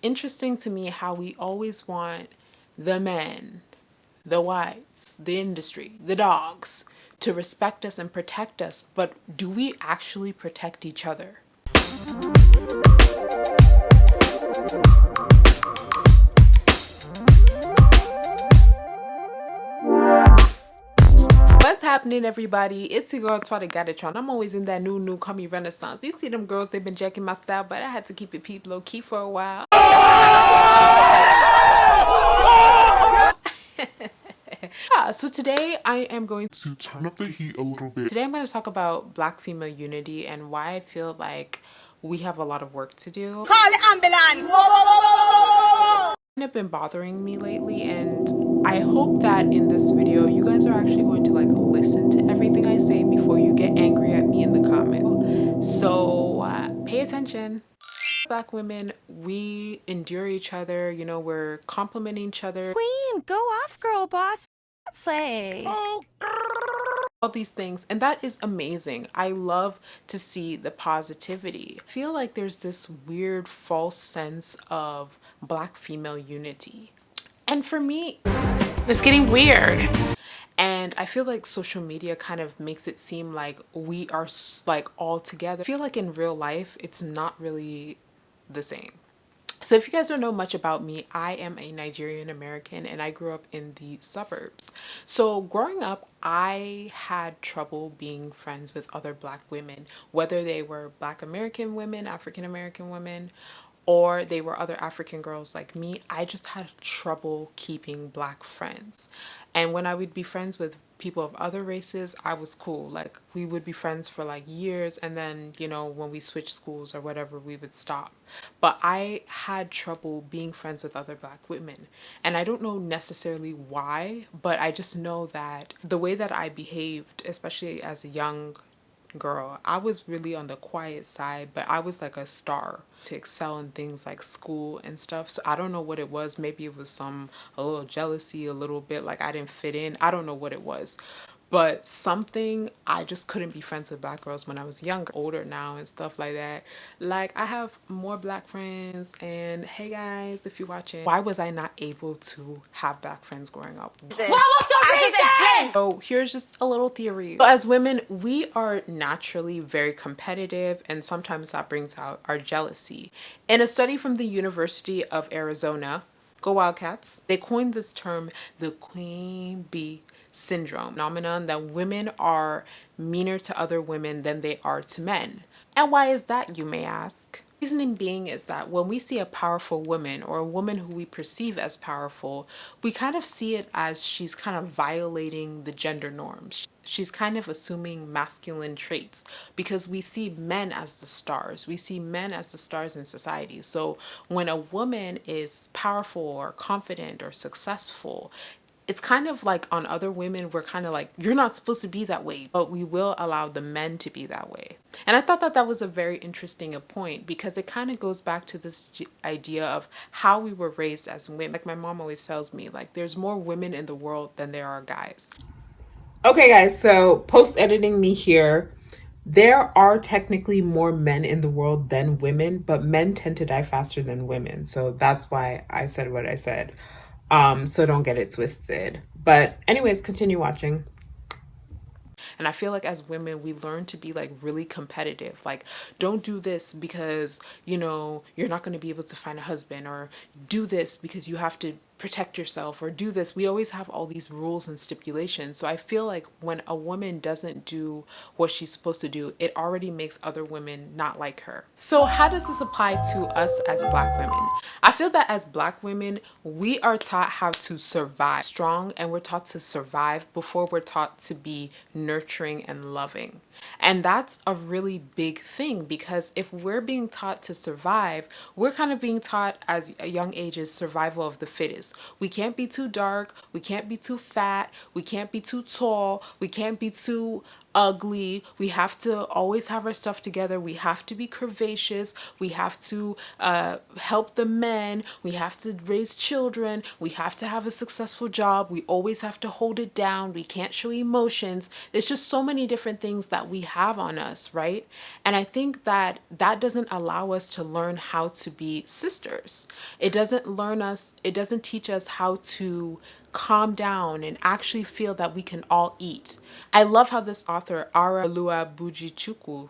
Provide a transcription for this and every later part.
interesting to me how we always want the men, the whites, the industry, the dogs to respect us and protect us, but do we actually protect each other? What's happening, everybody? It's your girl Twada Gadatron. I'm always in that new call me renaissance. You see them girls, they've been jacking my style, but I had to keep it peep low key for a while. So today I am going to turn up the heat a little bit. Today I'm going to talk about Black female unity and why I feel like we have a lot of work to do. Call the ambulance! Have been bothering me lately, and I hope that in this video you guys are actually going to like listen to everything I say before you get angry at me in the comment. So pay attention. Black women, we endure each other, you know, we're complimenting each other. Queen, go off, girl boss. Say. All these things, and that is amazing. I love to see the positivity. I feel like there's this weird false sense of Black female unity, and for me it's getting weird, and I feel like social media kind of makes it seem like we are like all together. I feel like in real life it's not really the same. So if you guys don't know much about me, I am a Nigerian American and I grew up in the suburbs. So growing up, I had trouble being friends with other Black women, whether they were Black American women, African American women, or they were other African girls like me. I just had trouble keeping Black friends. And when I would be friends with people of other races, I was cool. Like we would be friends for like years, and then, you know, when we switched schools or whatever, we would stop. But I had trouble being friends with other Black women. And I don't know necessarily why, but I just know that the way that I behaved, especially as a young girl, I was really on the quiet side, but I was like a star to excel in things like school and stuff. So I don't know what it was. Maybe it was a little jealousy, a little bit like I didn't fit in. I don't know what it was. But something, I just couldn't be friends with Black girls when I was younger. Older now and stuff like that. Like I have more Black friends, and hey guys, if you're watching, why was I not able to have Black friends growing up? What was the reason? So here's just a little theory. So as women, we are naturally very competitive, and sometimes that brings out our jealousy. In a study from the University of Arizona, go Wildcats, they coined this term, the queen bee syndrome, phenomenon that women are meaner to other women than they are to men. And why is that, you may ask? Reasoning being is that when we see a powerful woman or a woman who we perceive as powerful, we kind of see it as she's kind of violating the gender norms. She's kind of assuming masculine traits because we see men as the stars. We see men as the stars in society. So when a woman is powerful or confident or successful, it's kind of like on other women, we're kind of like, you're not supposed to be that way, but we will allow the men to be that way. And I thought that that was a very interesting point because it kind of goes back to this idea of how we were raised as women. Like my mom always tells me, like, there's more women in the world than there are guys. Okay, guys, so post-editing me here. There are technically more men in the world than women, but men tend to die faster than women. So that's why I said what I said. So don't get it twisted. But anyways, continue watching. And I feel like as women, we learn to be like really competitive. Like, don't do this because, you know, you're not going to be able to find a husband, or do this because you have to protect yourself, or do this. We always have all these rules and stipulations. So I feel like when a woman doesn't do what she's supposed to do, it already makes other women not like her. So how does this apply to us as Black women? I feel that as Black women, we are taught how to survive strong, and we're taught to survive before we're taught to be nurturing and loving. And that's a really big thing, because if we're being taught to survive, we're kind of being taught as a young ages survival of the fittest. We can't be too dark, we can't be too fat, we can't be too tall, we can't be too ugly. We have to always have our stuff together. We have to be curvaceous. We have to help the men. We have to raise children. We have to have a successful job. We always have to hold it down. We can't show emotions. There's just so many different things that we have on us, right? And I think that that doesn't allow us to learn how to be sisters. It doesn't teach us how to calm down and actually feel that we can all eat. I love how this author, Ara Lua Bujichukwu,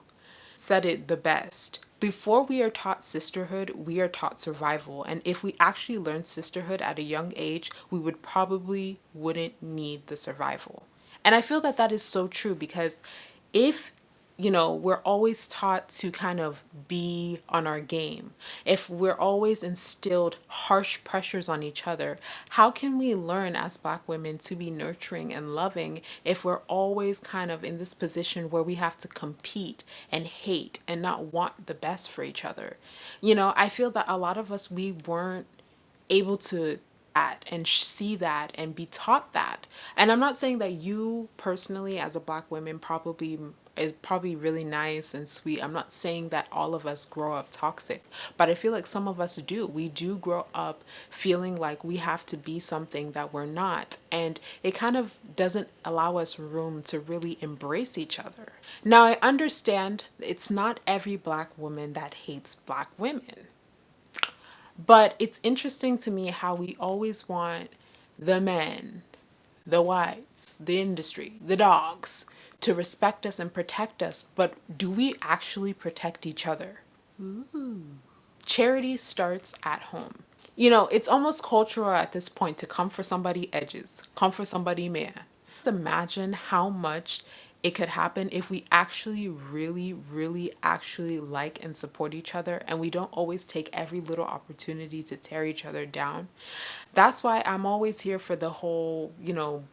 said it the best. Before we are taught sisterhood, we are taught survival. And if we actually learned sisterhood at a young age, we would probably wouldn't need the survival. And I feel that that is so true because if we're always taught to kind of be on our game. If we're always instilled harsh pressures on each other, how can we learn as Black women to be nurturing and loving if we're always kind of in this position where we have to compete and hate and not want the best for each other? I feel that a lot of us, we weren't able to that and see that and be taught that. And I'm not saying that you personally as a Black woman probably is probably really nice and sweet. I'm not saying that all of us grow up toxic, but I feel like some of us do. We do grow up feeling like we have to be something that we're not. And it kind of doesn't allow us room to really embrace each other. Now, I understand it's not every Black woman that hates Black women. But it's interesting to me how we always want the men, the whites, the industry, the dogs to respect us and protect us. But do we actually protect each other? Ooh. Charity starts at home. It's almost cultural at this point to come for somebody edges, come for somebody man. Imagine how much it could happen if we actually really, really actually like and support each other and we don't always take every little opportunity to tear each other down. That's why I'm always here for the whole,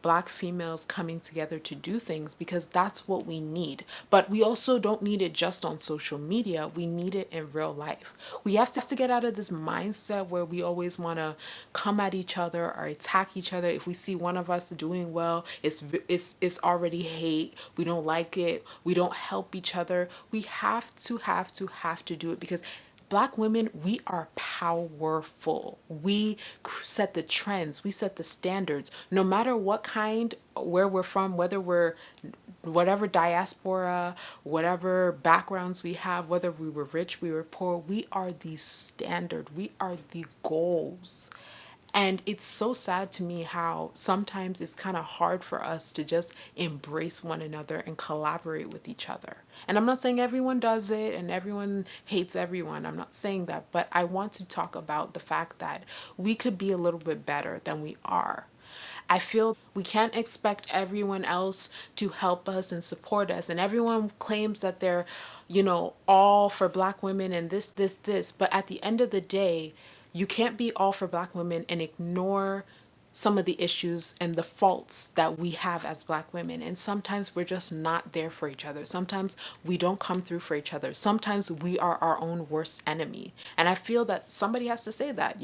Black females coming together to do things, because that's what we need. But we also don't need it just on social media. We need it in real life. We have to get out of this mindset where we always want to come at each other or attack each other. If we see one of us doing well, it's already hate. We don't like it. We don't help each other. We have to do it because Black women, we are powerful. We set the trends. We set the standards. No matter where we're from, whether we're whatever diaspora, whatever backgrounds we have, whether we were rich, we were poor, we are the standard. We are the goals. And it's so sad to me how sometimes it's kind of hard for us to just embrace one another and collaborate with each other. And I'm not saying everyone does it and everyone hates everyone. I'm not saying that. But I want to talk about the fact that we could be a little bit better than we are. I feel we can't expect everyone else to help us and support us. And everyone claims that they're, all for Black women and this. But at the end of the day, you can't be all for Black women and ignore some of the issues and the faults that we have as Black women. And sometimes we're just not there for each other. Sometimes we don't come through for each other. Sometimes we are our own worst enemy. And I feel that somebody has to say that.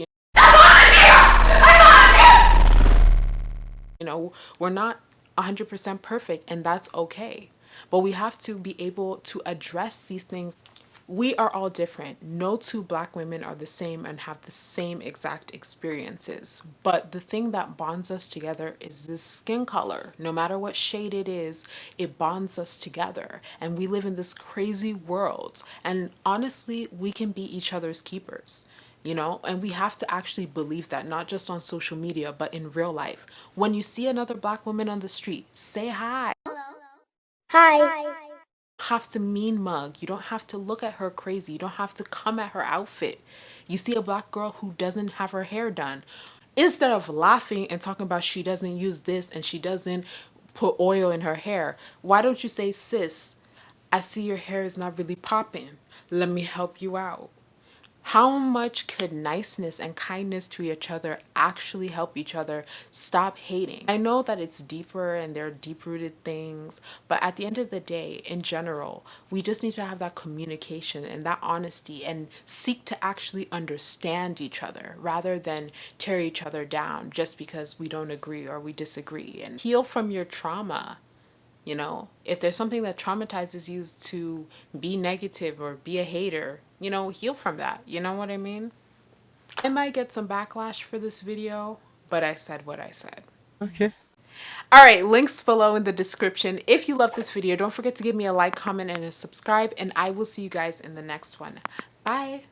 We're not 100% perfect, and that's okay. But we have to be able to address these things. We are all different. No two Black women are the same and have the same exact experiences. But the thing that bonds us together is this skin color. No matter what shade it is, it bonds us together. And we live in this crazy world. And honestly, we can be each other's keepers. And we have to actually believe that, not just on social media, but in real life. When you see another Black woman on the street, say hi. Hi. You don't have to mean mug. You don't have to look at her crazy. You don't have to come at her outfit. You see a Black girl who doesn't have her hair done. Instead of laughing and talking about she doesn't use this and she doesn't put oil in her hair, why don't you say, sis, I see your hair is not really popping. Let me help you out. How much could niceness and kindness to each other actually help each other stop hating? I know that it's deeper and there are deep-rooted things, but at the end of the day, in general, we just need to have that communication and that honesty and seek to actually understand each other rather than tear each other down just because we don't agree or we disagree. And heal from your trauma. You know, if there's something that traumatizes you to be negative or be a hater, you know, heal from that. You know what I mean? I might get some backlash for this video, but I said what I said. Okay. All right, links below in the description. If you love this video, don't forget to give me a like, comment, and a subscribe, and I will see you guys in the next one. Bye.